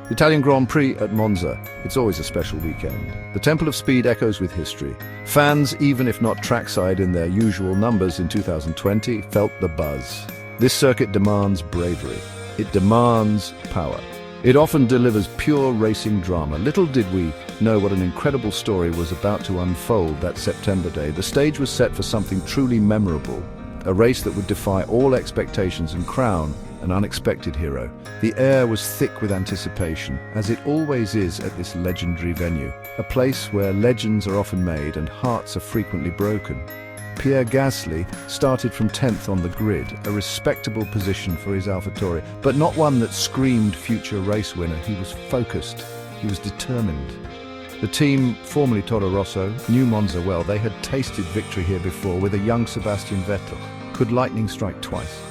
The Italian Grand Prix at Monza. It's always a special weekend. The Temple of Speed echoes with history. Fans, even if not trackside in their usual numbers in 2020, felt the buzz. This circuit demands bravery. It demands power. It often delivers pure racing drama. Little did we know what an incredible story was about to unfold that September day. The stage was set for something truly memorable, a race that would defy all expectations and crown an unexpected hero. The air was thick with anticipation, as it always is at this legendary venue, a place where legends are often made and hearts are frequently broken. Pierre Gasly started from 10th on the grid, a respectable position for his AlphaTauri, but not one that screamed future race winner. He was focused, he was determined. The team, formerly Toro Rosso, knew Monza well. They had tasted victory here before with a young Sebastian Vettel. Could lightning strike twice?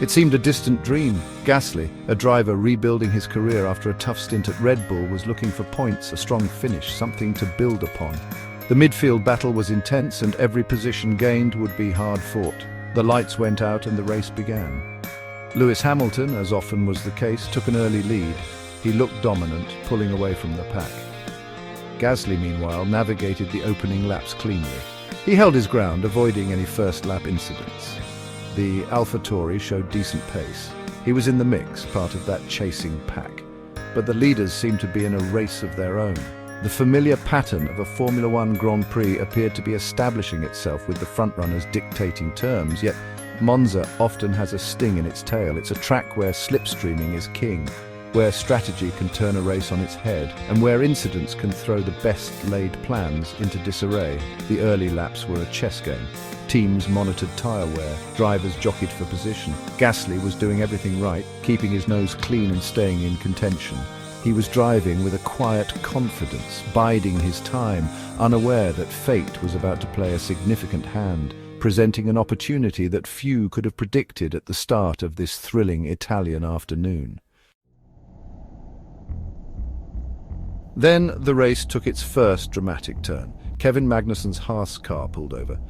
It seemed a distant dream. Gasly, a driver rebuilding his career after a tough stint at Red Bull, was looking for points, a strong finish, something to build upon. The midfield battle was intense and every position gained would be hard fought. The lights went out and the race began. Lewis Hamilton, as often was the case, took an early lead. He looked dominant, pulling away from the pack. Gasly, meanwhile, navigated the opening laps cleanly. He held his ground, avoiding any first-lap incidents. The AlphaTauri showed decent pace. He was in the mix, part of that chasing pack. But the leaders seemed to be in a race of their own. The familiar pattern of a Formula One Grand Prix appeared to be establishing itself, with the frontrunners dictating terms, yet Monza often has a sting in its tail. It's a track where slipstreaming is king, where strategy can turn a race on its head, and where incidents can throw the best-laid plans into disarray. The early laps were a chess game. Teams monitored tyre wear, drivers jockeyed for position. Gasly was doing everything right, keeping his nose clean and staying in contention. He was driving with a quiet confidence, biding his time, unaware that fate was about to play a significant hand, presenting an opportunity that few could have predicted at the start of this thrilling Italian afternoon. Then the race took its first dramatic turn. Kevin Magnussen's Haas car pulled over.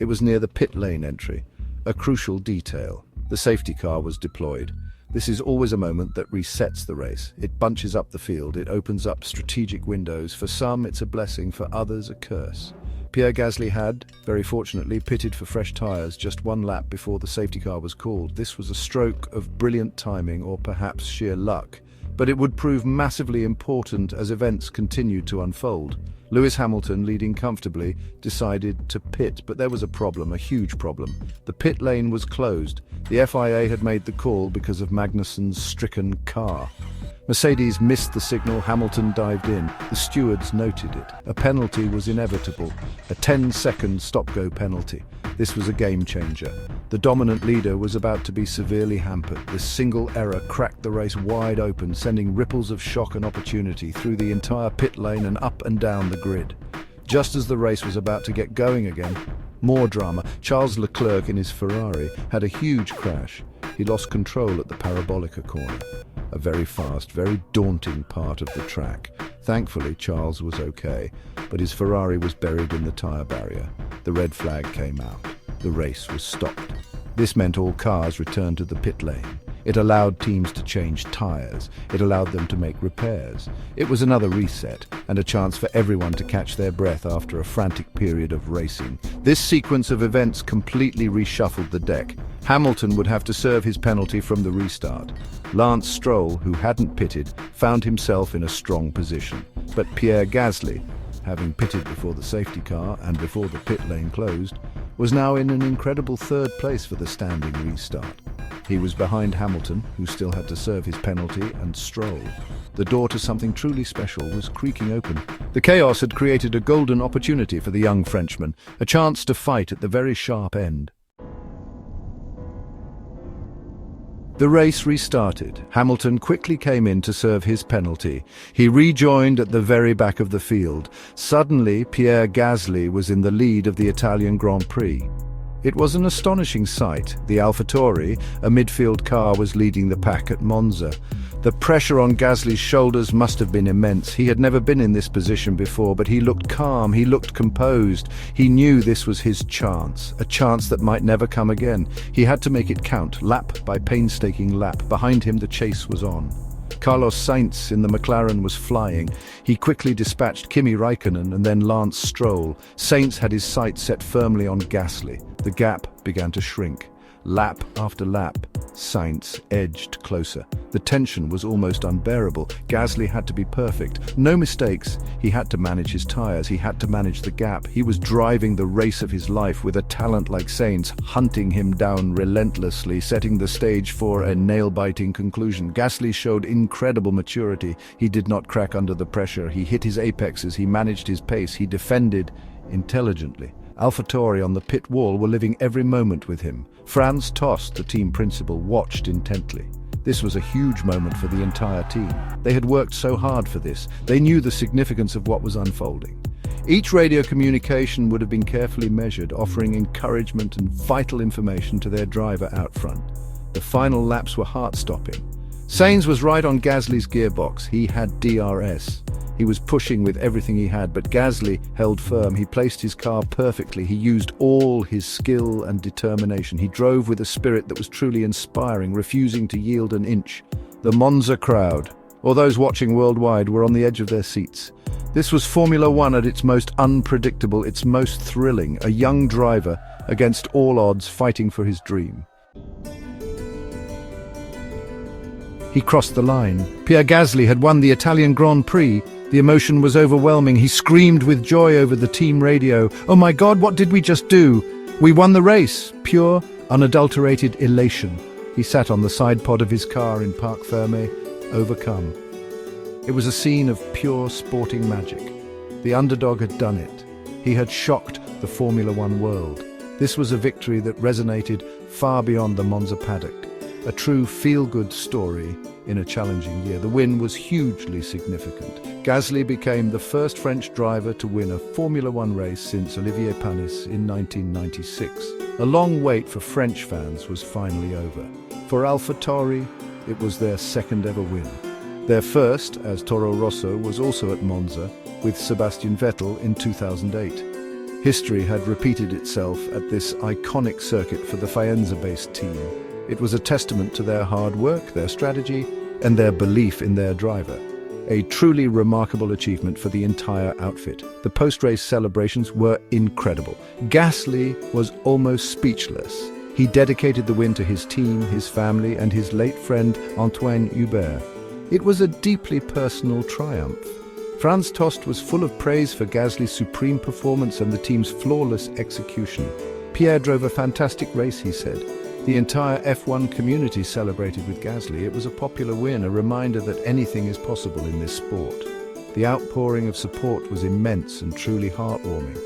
It was near the pit lane entry, a crucial detail. The safety car was deployed. This is always a moment that resets the race. It bunches up the field, it opens up strategic windows. For some, it's a blessing, for others, a curse. Pierre Gasly had, very fortunately, pitted for fresh tyres just one lap before the safety car was called. This was a stroke of brilliant timing, or perhaps sheer luck, but it would prove massively important as events continued to unfold. Lewis Hamilton, leading comfortably, decided to pit, but there was a problem, a huge problem. The pit lane was closed. The FIA had made the call because of Magnussen's stricken car. Mercedes missed the signal. Hamilton dived in. The stewards noted it. A penalty was inevitable, a 10-second stop-go penalty. This was a game-changer. The dominant leader was about to be severely hampered. This single error cracked the race wide open, sending ripples of shock and opportunity through the entire pit lane and up and down the grid. Just as the race was about to get going again, more drama. Charles Leclerc in his Ferrari had a huge crash. He lost control at the Parabolica corner, a very fast, very daunting part of the track. Thankfully, Charles was okay, but his Ferrari was buried in the tyre barrier. The red flag came out. The race was stopped. This meant all cars returned to the pit lane. It allowed teams to change tyres. It allowed them to make repairs. It was another reset, and a chance for everyone to catch their breath after a frantic period of racing. This sequence of events completely reshuffled the deck. Hamilton would have to serve his penalty from the restart. Lance Stroll, who hadn't pitted, found himself in a strong position. But Pierre Gasly, having pitted before the safety car and before the pit lane closed, was now in an incredible third place for the standing restart. He was behind Hamilton, who still had to serve his penalty, and Stroll. The door to something truly special was creaking open. The chaos had created a golden opportunity for the young Frenchman, a chance to fight at the very sharp end. The race restarted. Hamilton quickly came in to serve his penalty. He rejoined at the very back of the field. Suddenly, Pierre Gasly was in the lead of the Italian Grand Prix. It was an astonishing sight. The AlphaTauri, a midfield car, was leading the pack at Monza. The pressure on Gasly's shoulders must have been immense. He had never been in this position before, but he looked calm, he looked composed. He knew this was his chance, a chance that might never come again. He had to make it count, lap by painstaking lap. Behind him, the chase was on. Carlos Sainz in the McLaren was flying. He quickly dispatched Kimi Raikkonen and then Lance Stroll. Sainz had his sights set firmly on Gasly. The gap began to shrink. Lap after lap, Sainz edged closer. The tension was almost unbearable. Gasly had to be perfect. No mistakes. He had to manage his tires. He had to manage the gap. He was driving the race of his life with a talent like Sainz hunting him down relentlessly, setting the stage for a nail-biting conclusion. Gasly showed incredible maturity. He did not crack under the pressure. He hit his apexes. He managed his pace. He defended intelligently. AlphaTauri on the pit wall were living every moment with him. Franz Tost, the team principal, watched intently. This was a huge moment for the entire team. They had worked so hard for this. They knew the significance of what was unfolding. Each radio communication would have been carefully measured, offering encouragement and vital information to their driver out front. The final laps were heart-stopping. Sainz was right on Gasly's gearbox. He had DRS. He was pushing with everything he had, but Gasly held firm. He placed his car perfectly. He used all his skill and determination. He drove with a spirit that was truly inspiring, refusing to yield an inch. The Monza crowd, or those watching worldwide, were on the edge of their seats. This was Formula One at its most unpredictable, its most thrilling. A young driver, against all odds, fighting for his dream. He crossed the line. Pierre Gasly had won the Italian Grand Prix. The emotion was overwhelming. He screamed with joy over the team radio. "Oh my God, what did we just do? We won the race!" Pure, unadulterated elation. He sat on the side pod of his car in Parc Fermé, overcome. It was a scene of pure sporting magic. The underdog had done it. He had shocked the Formula One world. This was a victory that resonated far beyond the Monza paddock. A true feel-good story in a challenging year. The win was hugely significant. Gasly became the first French driver to win a Formula One race since Olivier Panis in 1996. A long wait for French fans was finally over. For AlphaTauri, it was their second ever win. Their first, as Toro Rosso, was also at Monza with Sebastian Vettel in 2008. History had repeated itself at this iconic circuit for the Faenza-based team. It was a testament to their hard work, their strategy, and their belief in their driver. A truly remarkable achievement for the entire outfit. The post-race celebrations were incredible. Gasly was almost speechless. He dedicated the win to his team, his family, and his late friend Antoine Hubert. It was a deeply personal triumph. Franz Tost was full of praise for Gasly's supreme performance and the team's flawless execution. Pierre drove a fantastic race, he said. The entire F1 community celebrated with Gasly. It was a popular win, a reminder that anything is possible in this sport. The outpouring of support was immense and truly heartwarming.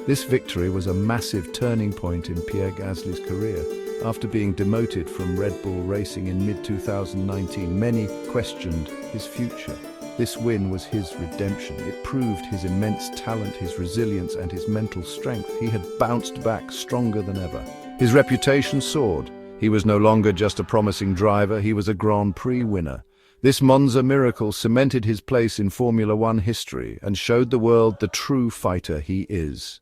This victory was a massive turning point in Pierre Gasly's career. After being demoted from Red Bull Racing in mid-2019, many questioned his future. This win was his redemption. It proved his immense talent, his resilience, and his mental strength. He had bounced back stronger than ever. His reputation soared. He was no longer just a promising driver, he was a Grand Prix winner. This Monza miracle cemented his place in Formula One history and showed the world the true fighter he is.